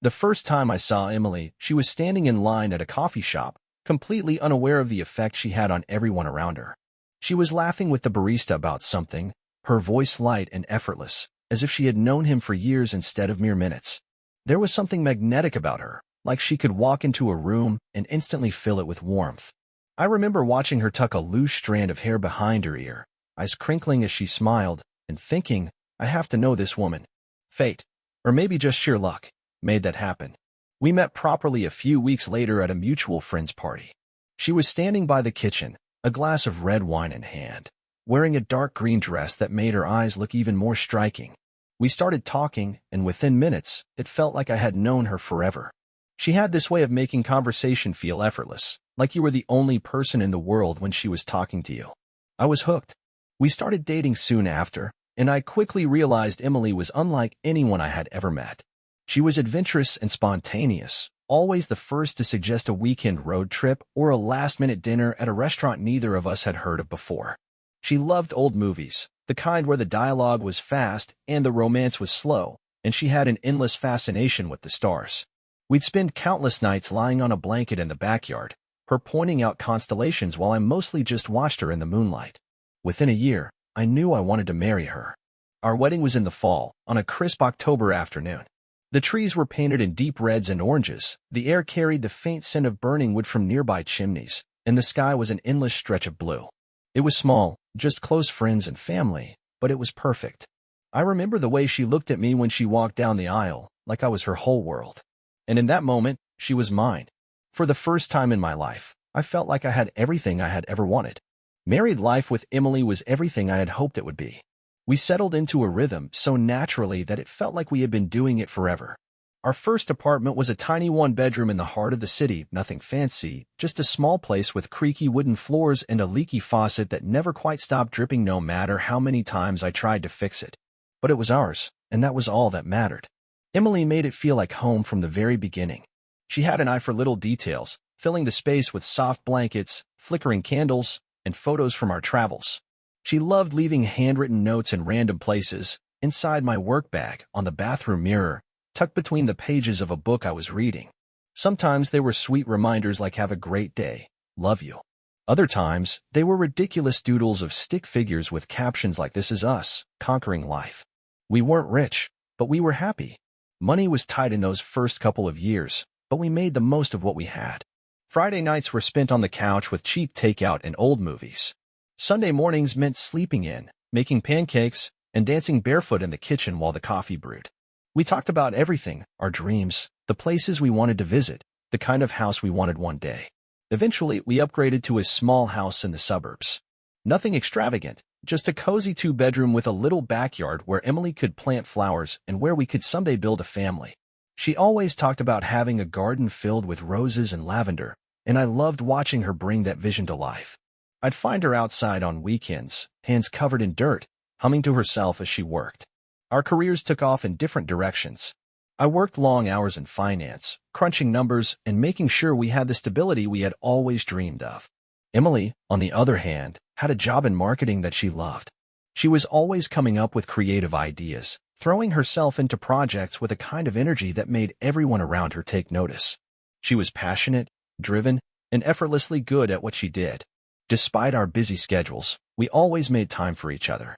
The first time I saw Emily, she was standing in line at a coffee shop, completely unaware of the effect she had on everyone around her. She was laughing with the barista about something, her voice light and effortless, as if she had known him for years instead of mere minutes. There was something magnetic about her, like she could walk into a room and instantly fill it with warmth. I remember watching her tuck a loose strand of hair behind her ear, eyes crinkling as she smiled, and thinking, I have to know this woman. Fate, or maybe just sheer luck, made that happen. We met properly a few weeks later at a mutual friend's party. She was standing by the kitchen, a glass of red wine in hand, wearing a dark green dress that made her eyes look even more striking. We started talking, and within minutes, it felt like I had known her forever. She had this way of making conversation feel effortless, like you were the only person in the world when she was talking to you. I was hooked. We started dating soon after, and I quickly realized Emily was unlike anyone I had ever met. She was adventurous and spontaneous, always the first to suggest a weekend road trip or a last-minute dinner at a restaurant neither of us had heard of before. She loved old movies, the kind where the dialogue was fast and the romance was slow, and she had an endless fascination with the stars. We'd spend countless nights lying on a blanket in the backyard, her pointing out constellations while I mostly just watched her in the moonlight. Within a year, I knew I wanted to marry her. Our wedding was in the fall, on a crisp October afternoon. The trees were painted in deep reds and oranges, the air carried the faint scent of burning wood from nearby chimneys, and the sky was an endless stretch of blue. It was small, just close friends and family, but it was perfect. I remember the way she looked at me when she walked down the aisle, like I was her whole world. And in that moment, she was mine. For the first time in my life, I felt like I had everything I had ever wanted. Married life with Emily was everything I had hoped it would be. We settled into a rhythm so naturally that it felt like we had been doing it forever. Our first apartment was a tiny one-bedroom in the heart of the city, nothing fancy, just a small place with creaky wooden floors and a leaky faucet that never quite stopped dripping no matter how many times I tried to fix it. But it was ours, and that was all that mattered. Emily made it feel like home from the very beginning. She had an eye for little details, filling the space with soft blankets, flickering candles, and photos from our travels. She loved leaving handwritten notes in random places, inside my work bag, on the bathroom mirror, tucked between the pages of a book I was reading. Sometimes they were sweet reminders like have a great day, love you. Other times, they were ridiculous doodles of stick figures with captions like this is us, conquering life. We weren't rich, but we were happy. Money was tight in those first couple of years, but we made the most of what we had. Friday nights were spent on the couch with cheap takeout and old movies. Sunday mornings meant sleeping in, making pancakes, and dancing barefoot in the kitchen while the coffee brewed. We talked about everything, our dreams, the places we wanted to visit, the kind of house we wanted one day. Eventually, we upgraded to a small house in the suburbs. Nothing extravagant, just a cozy two-bedroom with a little backyard where Emily could plant flowers and where we could someday build a family. She always talked about having a garden filled with roses and lavender, and I loved watching her bring that vision to life. I'd find her outside on weekends, hands covered in dirt, humming to herself as she worked. Our careers took off in different directions. I worked long hours in finance, crunching numbers and making sure we had the stability we had always dreamed of. Emily, on the other hand, had a job in marketing that she loved. She was always coming up with creative ideas, throwing herself into projects with a kind of energy that made everyone around her take notice. She was passionate, driven, and effortlessly good at what she did. Despite our busy schedules, we always made time for each other.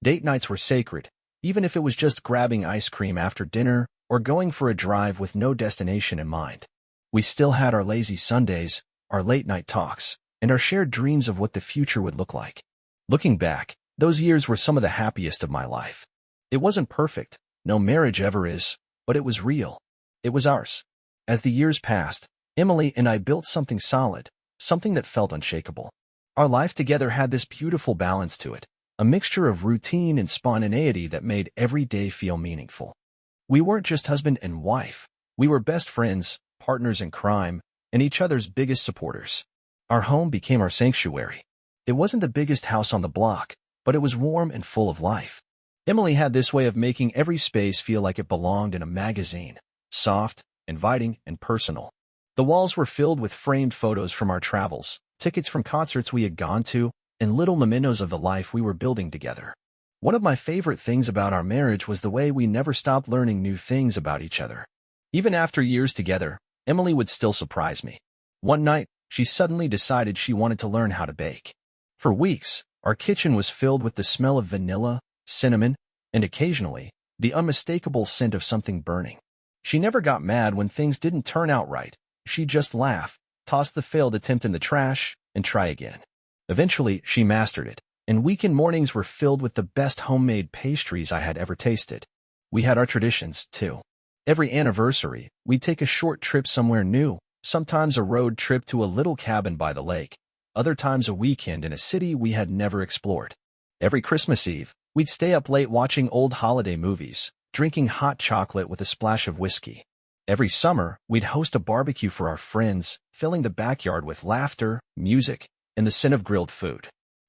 Date nights were sacred, even if it was just grabbing ice cream after dinner or going for a drive with no destination in mind. We still had our lazy Sundays, our late-night talks, and our shared dreams of what the future would look like. Looking back, those years were some of the happiest of my life. It wasn't perfect, no marriage ever is, but it was real. It was ours. As the years passed, Emily and I built something solid, something that felt unshakable. Our life together had this beautiful balance to it, a mixture of routine and spontaneity that made every day feel meaningful. We weren't just husband and wife. We were best friends, partners in crime, and each other's biggest supporters. Our home became our sanctuary. It wasn't the biggest house on the block, but it was warm and full of life. Emily had this way of making every space feel like it belonged in a magazine, soft, inviting, and personal. The walls were filled with framed photos from our travels, tickets from concerts we had gone to, and little mementos of the life we were building together. One of my favorite things about our marriage was the way we never stopped learning new things about each other. Even after years together, Emily would still surprise me. One night, she suddenly decided she wanted to learn how to bake. For weeks, our kitchen was filled with the smell of vanilla, cinnamon, and occasionally, the unmistakable scent of something burning. She never got mad when things didn't turn out right. She'd just laugh, toss the failed attempt in the trash, and try again. Eventually, she mastered it, and weekend mornings were filled with the best homemade pastries I had ever tasted. We had our traditions, too. Every anniversary, we'd take a short trip somewhere new, sometimes a road trip to a little cabin by the lake, other times a weekend in a city we had never explored. Every Christmas Eve, we'd stay up late watching old holiday movies, drinking hot chocolate with a splash of whiskey. Every summer, we'd host a barbecue for our friends, filling the backyard with laughter, music, and the scent of grilled food.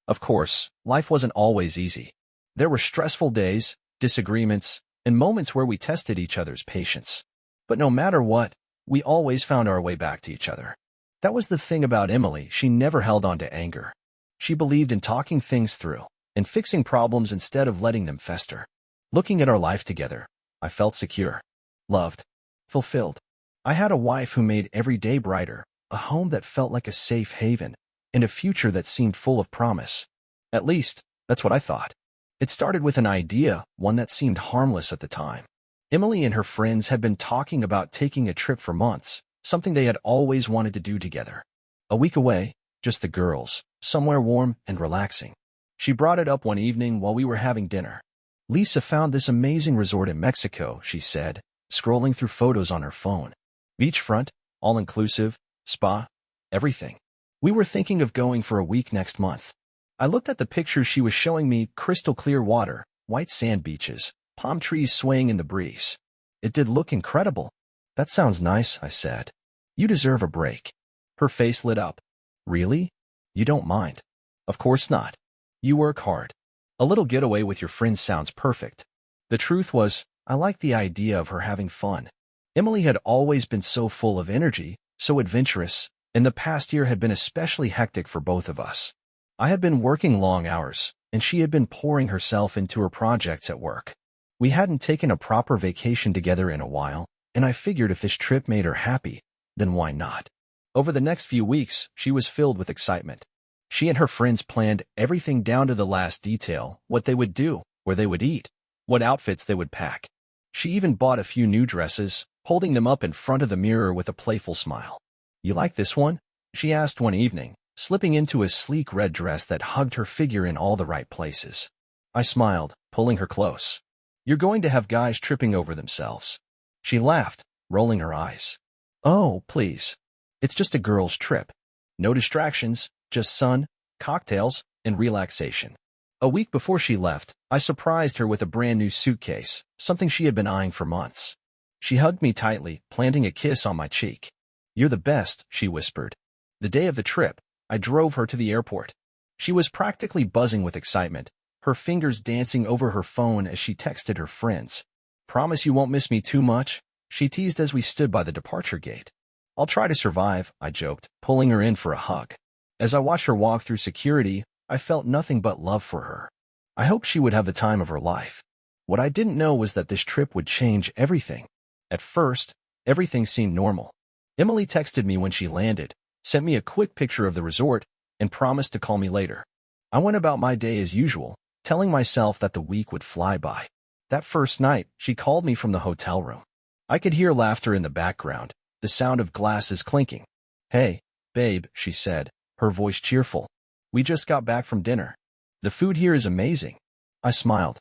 Of course, life wasn't always easy. There were stressful days, disagreements, and moments where we tested each other's patience. But no matter what, we always found our way back to each other. That was the thing about Emily, she never held on to anger. She believed in talking things through and fixing problems instead of letting them fester. Looking at our life together, I felt secure, loved, fulfilled. I had a wife who made every day brighter, a home that felt like a safe haven, and a future that seemed full of promise. At least, that's what I thought. It started with an idea, one that seemed harmless at the time. Emily and her friends had been talking about taking a trip for months, something they had always wanted to do together. A week away, just the girls, somewhere warm and relaxing. She brought it up one evening while we were having dinner. Lisa found this amazing resort in Mexico, she said, scrolling through photos on her phone. Beachfront, all-inclusive, spa, everything. We were thinking of going for a week next month. I looked at the pictures she was showing me, crystal clear water, white sand beaches, palm trees swaying in the breeze. It did look incredible. That sounds nice, I said. You deserve a break. Her face lit up. Really? You don't mind? Of course not. You work hard. A little getaway with your friends sounds perfect. The truth was, I liked the idea of her having fun. Emily had always been so full of energy, so adventurous, and the past year had been especially hectic for both of us. I had been working long hours, and she had been pouring herself into her projects at work. We hadn't taken a proper vacation together in a while, and I figured if this trip made her happy, then why not? Over the next few weeks, she was filled with excitement. She and her friends planned everything down to the last detail, what they would do, where they would eat, what outfits they would pack. She even bought a few new dresses, holding them up in front of the mirror with a playful smile. You like this one? She asked one evening, slipping into a sleek red dress that hugged her figure in all the right places. I smiled, pulling her close. You're going to have guys tripping over themselves. She laughed, rolling her eyes. Oh, please. It's just a girl's trip. No distractions, just sun, cocktails, and relaxation. A week before she left, I surprised her with a brand new suitcase, something she had been eyeing for months. She hugged me tightly, planting a kiss on my cheek. You're the best, she whispered. The day of the trip, I drove her to the airport. She was practically buzzing with excitement, her fingers dancing over her phone as she texted her friends. Promise you won't miss me too much, she teased as we stood by the departure gate. I'll try to survive, I joked, pulling her in for a hug. As I watched her walk through security, I felt nothing but love for her. I hoped she would have the time of her life. What I didn't know was that this trip would change everything. At first, everything seemed normal. Emily texted me when she landed, sent me a quick picture of the resort, and promised to call me later. I went about my day as usual, telling myself that the week would fly by. That first night, she called me from the hotel room. I could hear laughter in the background, the sound of glasses clinking. Hey, babe, she said, her voice cheerful. We just got back from dinner. The food here is amazing. I smiled.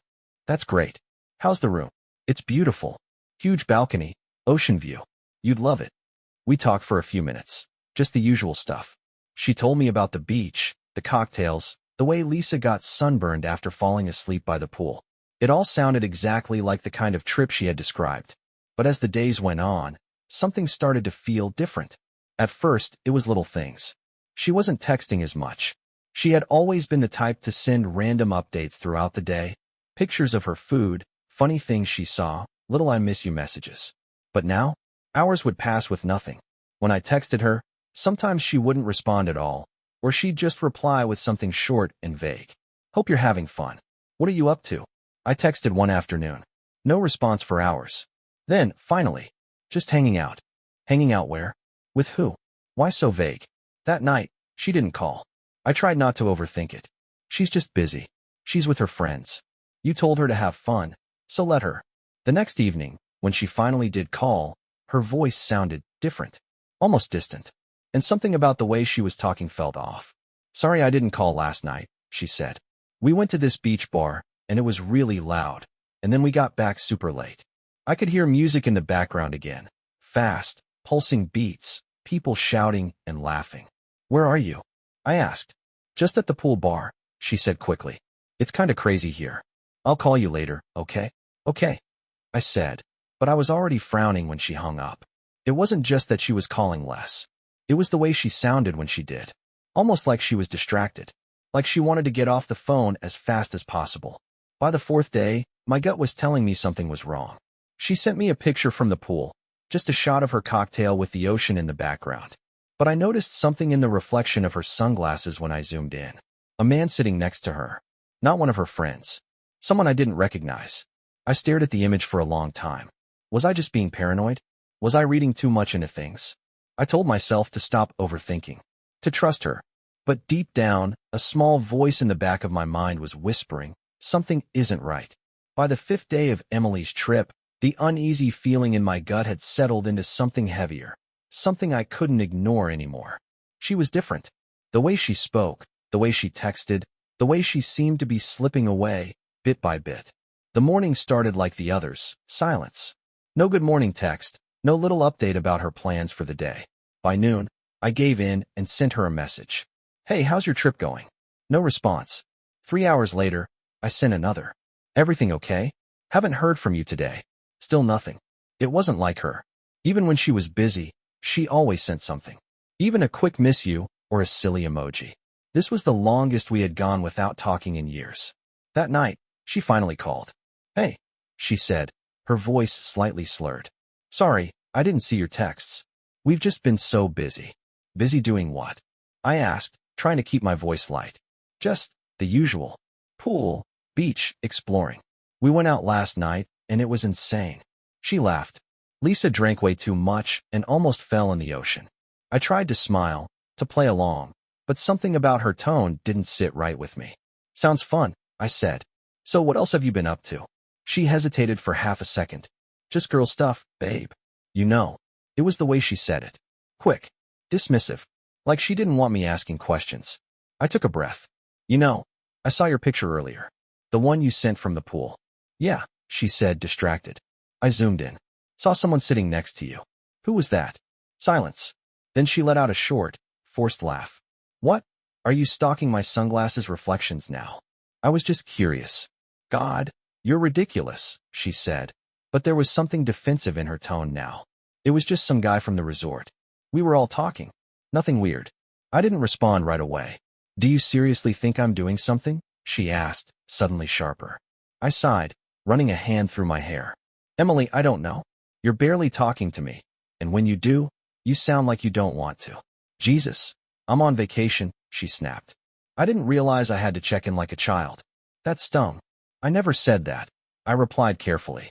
That's great. How's the room? It's beautiful. Huge balcony, ocean view. You'd love it. We talked for a few minutes. Just the usual stuff. She told me about the beach, the cocktails, the way Lisa got sunburned after falling asleep by the pool. It all sounded exactly like the kind of trip she had described. But as the days went on, something started to feel different. At first, it was little things. She wasn't texting as much. She had always been the type to send random updates throughout the day, pictures of her food, funny things she saw, little I miss you messages. But now, hours would pass with nothing. When I texted her, sometimes she wouldn't respond at all, or she'd just reply with something short and vague. Hope you're having fun. What are you up to? I texted one afternoon. No response for hours. Then, finally, Just hanging out. Hanging out where? With who? Why so vague? That night, she didn't call. I tried not to overthink it. She's just busy. She's with her friends. You told her to have fun, so let her. The next evening, when she finally did call, her voice sounded different, almost distant, and something about the way she was talking felt off. Sorry I didn't call last night, she said. We went to this beach bar, and it was really loud, and then we got back super late. I could hear music in the background again, fast, pulsing beats, people shouting and laughing. Where are you? I asked. Just at the pool bar, she said quickly. It's kinda crazy here. I'll call you later, okay? Okay, I said, but I was already frowning when she hung up. It wasn't just that she was calling less. It was the way she sounded when she did. Almost like she was distracted. Like she wanted to get off the phone as fast as possible. By the fourth day, my gut was telling me something was wrong. She sent me a picture from the pool, just a shot of her cocktail with the ocean in the background. But I noticed something in the reflection of her sunglasses when I zoomed in. A man sitting next to her. Not one of her friends. Someone I didn't recognize. I stared at the image for a long time. Was I just being paranoid? Was I reading too much into things? I told myself to stop overthinking, to trust her. But deep down, a small voice in the back of my mind was whispering, something isn't right. By the fifth day of Emily's trip, the uneasy feeling in my gut had settled into something heavier, something I couldn't ignore anymore. She was different. The way she spoke, the way she texted, the way she seemed to be slipping away, bit by bit. The morning started like the others, silence. No good morning text, no little update about her plans for the day. By noon, I gave in and sent her a message. Hey, how's your trip going? No response. 3 hours later, I sent another. Everything okay? Haven't heard from you today. Still nothing. It wasn't like her. Even when she was busy, she always sent something. Even a quick miss you or a silly emoji. This was the longest we had gone without talking in years. That night, she finally called. Hey, she said, her voice slightly slurred. Sorry, I didn't see your texts. We've just been so busy. Busy doing what? I asked, trying to keep my voice light. Just the usual. Pool, beach, exploring. We went out last night, and it was insane. She laughed. Lisa drank way too much and almost fell in the ocean. I tried to smile, to play along, but something about her tone didn't sit right with me. Sounds fun, I said. So what else have you been up to? She hesitated for half a second. Just girl stuff, babe. You know. It was the way she said it. Quick. Dismissive. Like she didn't want me asking questions. I took a breath. You know, I saw your picture earlier. The one you sent from the pool. Yeah, she said, distracted. I zoomed in. Saw someone sitting next to you. Who was that? Silence. Then she let out a short, forced laugh. What? Are you stalking my sunglasses reflections now? I was just curious. God, you're ridiculous, she said. But there was something defensive in her tone now. It was just some guy from the resort. We were all talking. Nothing weird. I didn't respond right away. Do you seriously think I'm doing something? She asked, suddenly sharper. I sighed, running a hand through my hair. Emily, I don't know. You're barely talking to me. And when you do, you sound like you don't want to. Jesus. I'm on vacation, she snapped. I didn't realize I had to check in like a child. That stung. I never said that. I replied carefully.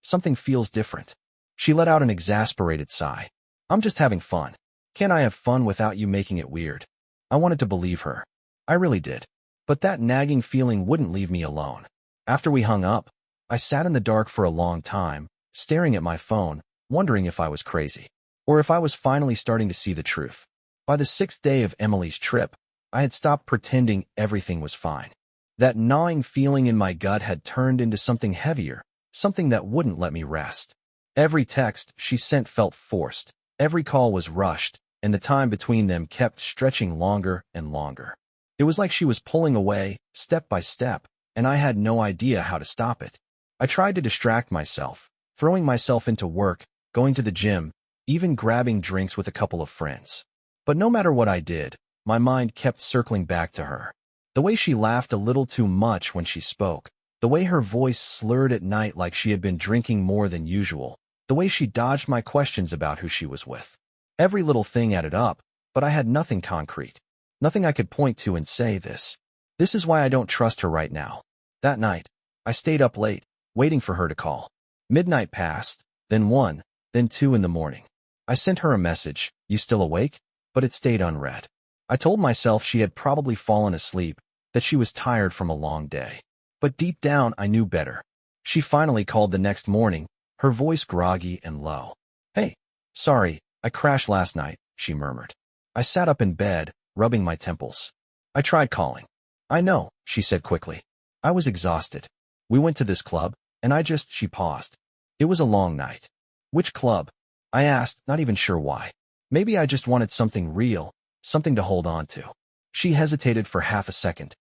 Something feels different. She let out an exasperated sigh. I'm just having fun. Can't I have fun without you making it weird? I wanted to believe her. I really did. But that nagging feeling wouldn't leave me alone. After we hung up, I sat in the dark for a long time, staring at my phone, wondering if I was crazy, or if I was finally starting to see the truth. By the 6th day of Emily's trip, I had stopped pretending everything was fine. That gnawing feeling in my gut had turned into something heavier, something that wouldn't let me rest. Every text she sent felt forced, every call was rushed, and the time between them kept stretching longer and longer. It was like she was pulling away, step by step, and I had no idea how to stop it. I tried to distract myself, throwing myself into work, going to the gym, even grabbing drinks with a couple of friends. But no matter what I did, my mind kept circling back to her. The way she laughed a little too much when she spoke, the way her voice slurred at night like she had been drinking more than usual, the way she dodged my questions about who she was with. Every little thing added up, but I had nothing concrete. Nothing I could point to and say this. This is why I don't trust her right now. That night, I stayed up late, waiting for her to call. Midnight passed, then 1, then 2 in the morning. I sent her a message, "You still awake?" But it stayed unread. I told myself she had probably fallen asleep, that she was tired from a long day. But deep down, I knew better. She finally called the next morning, her voice groggy and low. "Hey, sorry, I crashed last night," she murmured. I sat up in bed, rubbing my temples. "I tried calling." "I know," she said quickly. "I was exhausted. We went to this club, and she paused. "It was a long night." "Which club?" I asked, not even sure why. Maybe I just wanted something real, something to hold on to. She hesitated for half a second.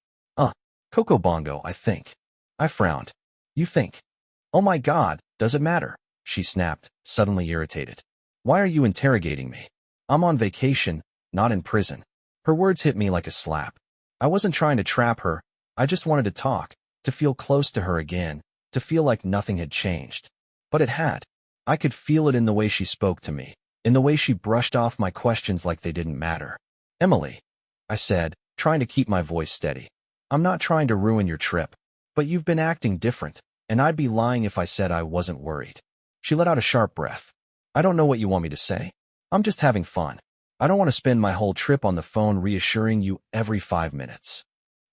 Coco Bongo, I think." I frowned. "You think?" "Oh my God, does it matter?" she snapped, suddenly irritated. "Why are you interrogating me? I'm on vacation, not in prison." Her words hit me like a slap. I wasn't trying to trap her. I just wanted to talk, to feel close to her again, to feel like nothing had changed. But it had. I could feel it in the way she spoke to me, in the way she brushed off my questions like they didn't matter. "Emily," I said, trying to keep my voice steady. "I'm not trying to ruin your trip, but you've been acting different, and I'd be lying if I said I wasn't worried." She let out a sharp breath. "I don't know what you want me to say. I'm just having fun. I don't want to spend my whole trip on the phone reassuring you every 5 minutes."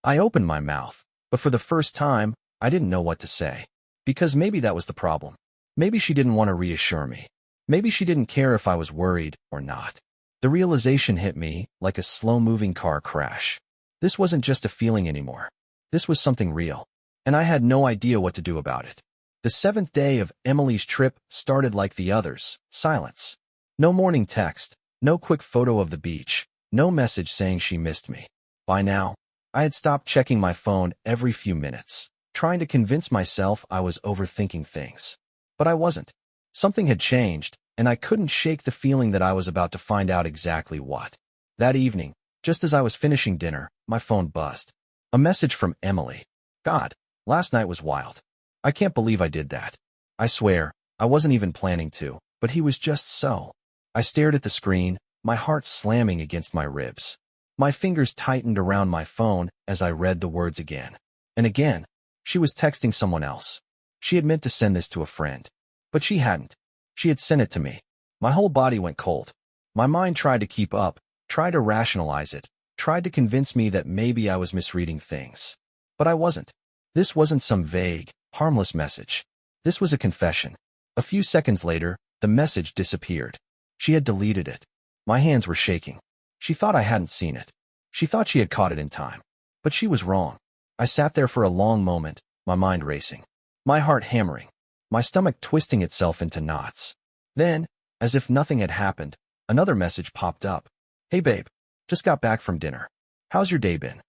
I opened my mouth, but for the first time, I didn't know what to say. Because maybe that was the problem. Maybe she didn't want to reassure me. Maybe she didn't care if I was worried or not. The realization hit me like a slow-moving car crash. This wasn't just a feeling anymore. This was something real, and I had no idea what to do about it. The 7th day of Emily's trip started like the others, silence. No morning text, no quick photo of the beach, no message saying she missed me. By now, I had stopped checking my phone every few minutes, trying to convince myself I was overthinking things. But I wasn't. Something had changed, and I couldn't shake the feeling that I was about to find out exactly what. That evening, just as I was finishing dinner, my phone buzzed. A message from Emily. "God, last night was wild. I can't believe I did that. I swear, I wasn't even planning to, but he was just so." I stared at the screen, my heart slamming against my ribs. My fingers tightened around my phone as I read the words again. And again, she was texting someone else. She had meant to send this to a friend. But she hadn't. She had sent it to me. My whole body went cold. My mind tried to keep up, tried to rationalize it, tried to convince me that maybe I was misreading things. But I wasn't. This wasn't some vague, harmless message. This was a confession. A few seconds later, the message disappeared. She had deleted it. My hands were shaking. She thought I hadn't seen it. She thought she had caught it in time. But she was wrong. I sat there for a long moment, my mind racing, my heart hammering, my stomach twisting itself into knots. Then, as if nothing had happened, another message popped up. "Hey babe, just got back from dinner. How's your day been?"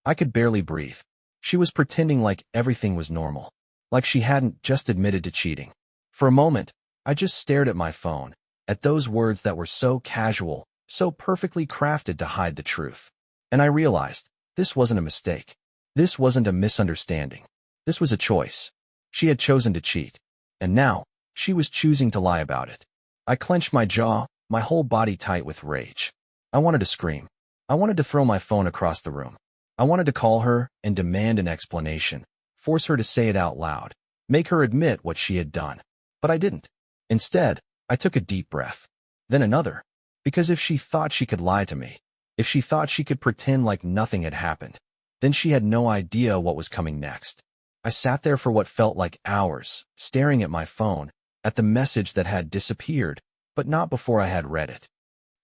I could barely breathe. She was pretending like everything was normal, like she hadn't just admitted to cheating. For a moment, I just stared at my phone, at those words that were so casual, so perfectly crafted to hide the truth. And I realized, this wasn't a mistake. This wasn't a misunderstanding. This was a choice. She had chosen to cheat. And now, she was choosing to lie about it. I clenched my jaw, my whole body tight with rage. I wanted to scream. I wanted to throw my phone across the room. I wanted to call her and demand an explanation, force her to say it out loud, make her admit what she had done. But I didn't. Instead, I took a deep breath. Then another. Because if she thought she could lie to me, if she thought she could pretend like nothing had happened, then she had no idea what was coming next. I sat there for what felt like hours, staring at my phone, at the message that had disappeared, but not before I had read it.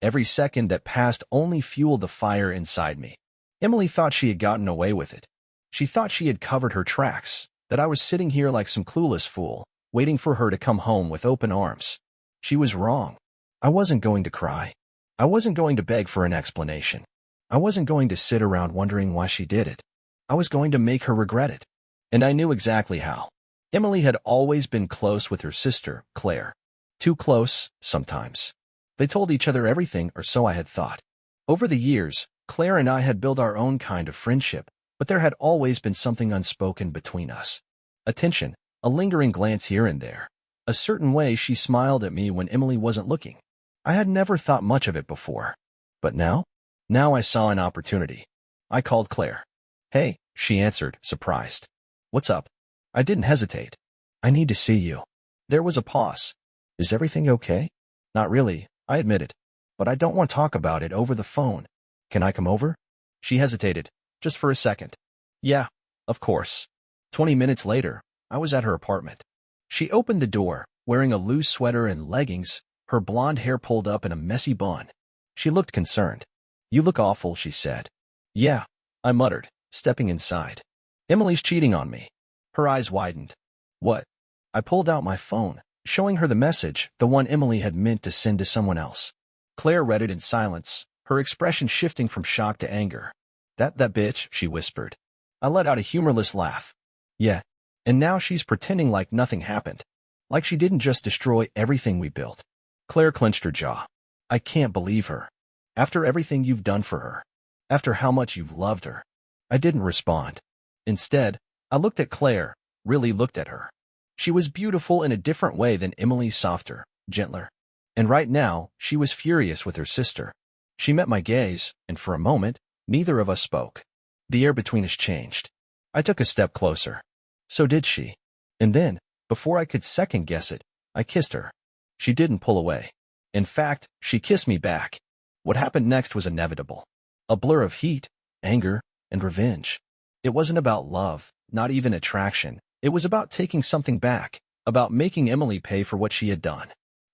Every second that passed only fueled the fire inside me. Emily thought she had gotten away with it. She thought she had covered her tracks, that I was sitting here like some clueless fool, waiting for her to come home with open arms. She was wrong. I wasn't going to cry. I wasn't going to beg for an explanation. I wasn't going to sit around wondering why she did it. I was going to make her regret it. And I knew exactly how. Emily had always been close with her sister, Claire. Too close, sometimes. They told each other everything, or so I had thought. Over the years, Claire and I had built our own kind of friendship, but there had always been something unspoken between us. A tension, a lingering glance here and there. A certain way she smiled at me when Emily wasn't looking. I had never thought much of it before. But now? Now I saw an opportunity. I called Claire. "Hey," she answered, surprised. "What's up?" I didn't hesitate. "I need to see you." There was a pause. Is everything okay? Not really, I admit it. But I don't want to talk about it over the phone. Can I come over? She hesitated, just for a second. Yeah, of course. 20 minutes later, I was at her apartment. She opened the door, wearing a loose sweater and leggings, her blonde hair pulled up in a messy bun. She looked concerned. You look awful, she said. Yeah, I muttered, stepping inside. Emily's cheating on me. Her eyes widened. What? I pulled out my phone, showing her the message, the one Emily had meant to send to someone else. Claire read it in silence, her expression shifting from shock to anger. That bitch, she whispered. I let out a humorless laugh. Yeah, and now she's pretending like nothing happened. Like she didn't just destroy everything we built. Claire clenched her jaw. I can't believe her. After everything you've done for her. After how much you've loved her. I didn't respond. Instead, I looked at Claire, really looked at her. She was beautiful in a different way than Emily's softer, gentler. And right now, she was furious with her sister. She met my gaze, and for a moment, neither of us spoke. The air between us changed. I took a step closer. So did she. And then, before I could second-guess it, I kissed her. She didn't pull away. In fact, she kissed me back. What happened next was inevitable. A blur of heat, anger, and revenge. It wasn't about love, not even attraction. It was about taking something back, about making Emily pay for what she had done.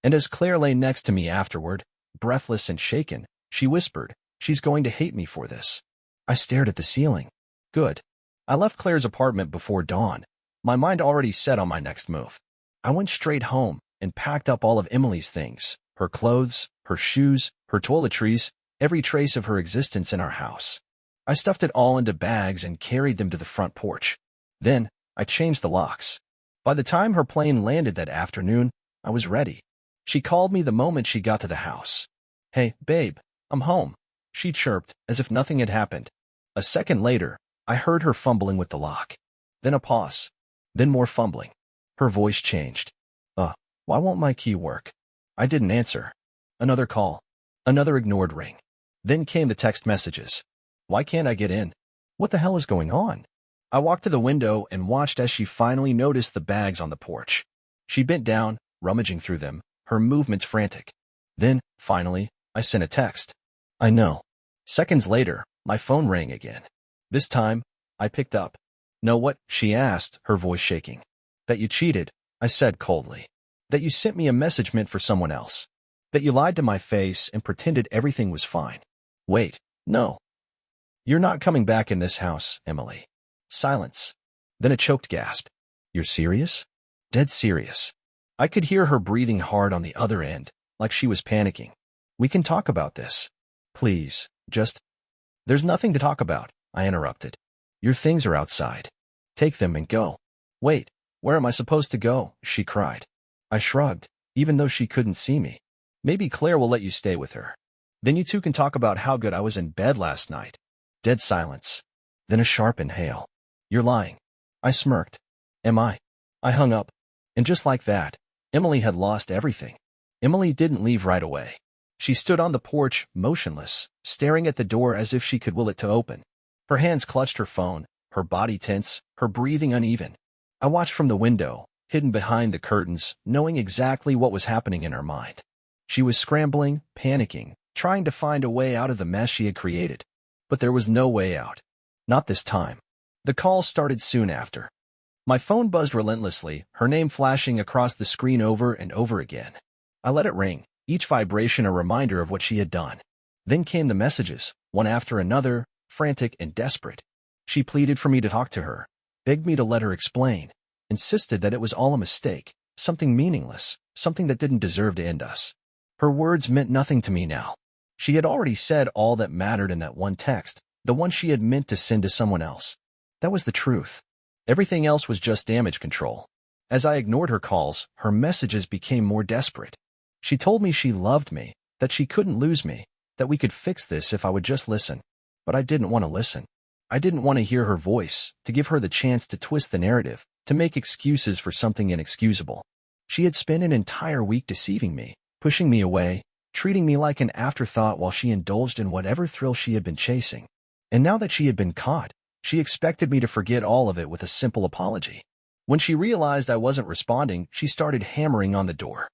And as Claire lay next to me afterward, breathless and shaken, she whispered, she's going to hate me for this. I stared at the ceiling. Good. I left Claire's apartment before dawn, my mind already set on my next move. I went straight home and packed up all of Emily's things, her clothes, her shoes, her toiletries, every trace of her existence in our house. I stuffed it all into bags and carried them to the front porch. Then, I changed the locks. By the time her plane landed that afternoon, I was ready. She called me the moment she got to the house. Hey, babe, I'm home, she chirped, as if nothing had happened. A second later, I heard her fumbling with the lock. Then a pause. Then more fumbling. Her voice changed. Why won't my key work? I didn't answer. Another call. Another ignored ring. Then came the text messages. Why can't I get in? What the hell is going on? I walked to the window and watched as she finally noticed the bags on the porch. She bent down, rummaging through them, her movements frantic. Then, finally, I sent a text. I know. Seconds later, my phone rang again. This time, I picked up. Know what? She asked, her voice shaking. That you cheated, I said coldly. That you sent me a message meant for someone else. That you lied to my face and pretended everything was fine. Wait, no. You're not coming back in this house, Emily. Silence. Then a choked gasp. You're serious? Dead serious. I could hear her breathing hard on the other end, like she was panicking. We can talk about this. Please, just... There's nothing to talk about, I interrupted. Your things are outside. Take them and go. Wait, where am I supposed to go? She cried. I shrugged, even though she couldn't see me. Maybe Claire will let you stay with her. Then you two can talk about how good I was in bed last night. Dead silence. Then a sharp inhale. You're lying. I smirked. Am I? I hung up. And just like that, Emily had lost everything. Emily didn't leave right away. She stood on the porch, motionless, staring at the door as if she could will it to open. Her hands clutched her phone, her body tense, her breathing uneven. I watched from the window, hidden behind the curtains, knowing exactly what was happening in her mind. She was scrambling, panicking, trying to find a way out of the mess she had created. But there was no way out. Not this time. The call started soon after. My phone buzzed relentlessly, her name flashing across the screen over and over again. I let it ring, each vibration a reminder of what she had done. Then came the messages, one after another, frantic and desperate. She pleaded for me to talk to her, begged me to let her explain, insisted that it was all a mistake, something meaningless, something that didn't deserve to end us. Her words meant nothing to me now. She had already said all that mattered in that one text, the one she had meant to send to someone else. That was the truth. Everything else was just damage control. As I ignored her calls, her messages became more desperate. She told me she loved me, that she couldn't lose me, that we could fix this if I would just listen. But I didn't want to listen. I didn't want to hear her voice, to give her the chance to twist the narrative, to make excuses for something inexcusable. She had spent an entire week deceiving me, pushing me away, treating me like an afterthought while she indulged in whatever thrill she had been chasing. And now that she had been caught, she expected me to forget all of it with a simple apology. When she realized I wasn't responding, she started hammering on the door.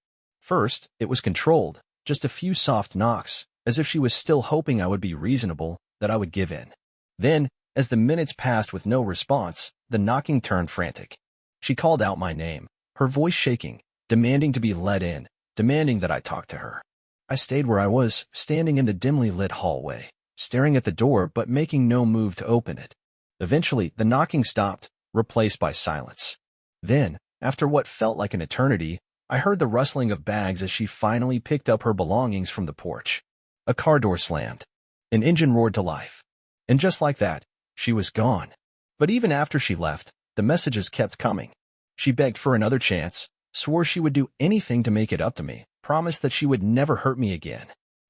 First, it was controlled, just a few soft knocks, as if she was still hoping I would be reasonable, that I would give in. Then, as the minutes passed with no response, the knocking turned frantic. She called out my name, her voice shaking, demanding to be let in, demanding that I talk to her. I stayed where I was, standing in the dimly lit hallway, staring at the door but making no move to open it. Eventually, the knocking stopped, replaced by silence. Then, after what felt like an eternity, I heard the rustling of bags as she finally picked up her belongings from the porch. A car door slammed. An engine roared to life. And just like that, she was gone. But even after she left, the messages kept coming. She begged for another chance, swore she would do anything to make it up to me, promised that she would never hurt me again.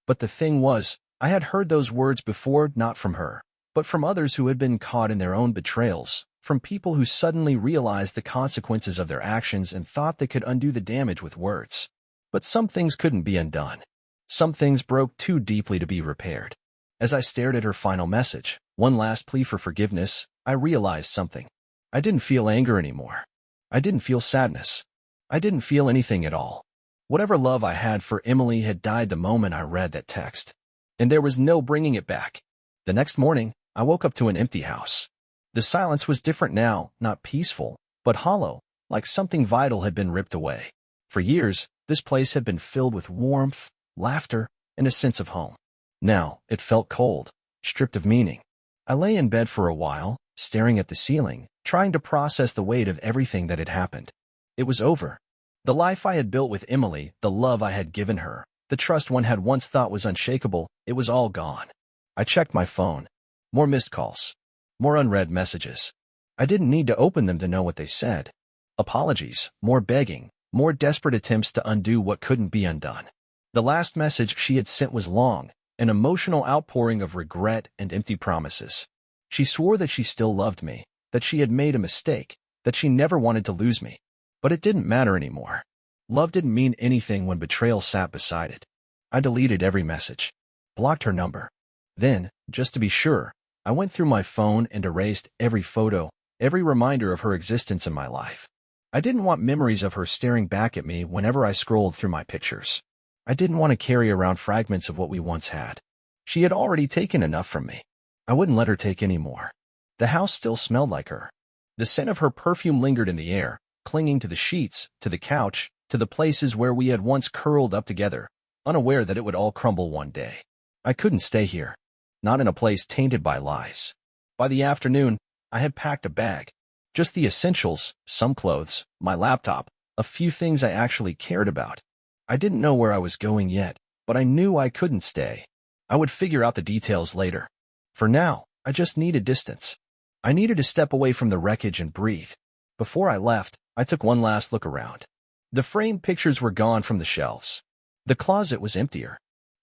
But the thing was, I had heard those words before, not from her, but from others who had been caught in their own betrayals, from people who suddenly realized the consequences of their actions and thought they could undo the damage with words. But some things couldn't be undone. Some things broke too deeply to be repaired. As I stared at her final message, one last plea for forgiveness, I realized something. I didn't feel anger anymore. I didn't feel sadness. I didn't feel anything at all. Whatever love I had for Emily had died the moment I read that text. And there was no bringing it back. The next morning, I woke up to an empty house. The silence was different now, not peaceful, but hollow, like something vital had been ripped away. For years, this place had been filled with warmth, laughter, and a sense of home. Now, it felt cold, stripped of meaning. I lay in bed for a while, staring at the ceiling, trying to process the weight of everything that had happened. It was over. The life I had built with Emily, the love I had given her, the trust one had once thought was unshakable, it was all gone. I checked my phone. More missed calls. More unread messages. I didn't need to open them to know what they said. Apologies, more begging, more desperate attempts to undo what couldn't be undone. The last message she had sent was long, an emotional outpouring of regret and empty promises. She swore that she still loved me, that she had made a mistake, that she never wanted to lose me. But it didn't matter anymore. Love didn't mean anything when betrayal sat beside it. I deleted every message, blocked her number. Then, just to be sure, I went through my phone and erased every photo, every reminder of her existence in my life. I didn't want memories of her staring back at me whenever I scrolled through my pictures. I didn't want to carry around fragments of what we once had. She had already taken enough from me. I wouldn't let her take any more. The house still smelled like her. The scent of her perfume lingered in the air, clinging to the sheets, to the couch, to the places where we had once curled up together, unaware that it would all crumble one day. I couldn't stay here. Not in a place tainted by lies. By the afternoon, I had packed a bag. Just the essentials, some clothes, my laptop, a few things I actually cared about. I didn't know where I was going yet, but I knew I couldn't stay. I would figure out the details later. For now, I just needed distance. I needed to step away from the wreckage and breathe. Before I left, I took one last look around. The framed pictures were gone from the shelves. The closet was emptier.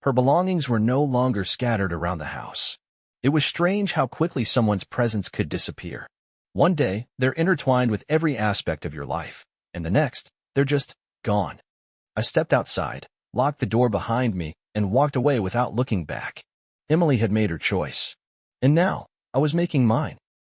Her belongings were no longer scattered around the house. It was strange how quickly someone's presence could disappear. One day, they're intertwined with every aspect of your life, and the next, they're just gone. I stepped outside, locked the door behind me, and walked away without looking back. Emily had made her choice. And now, I was making mine.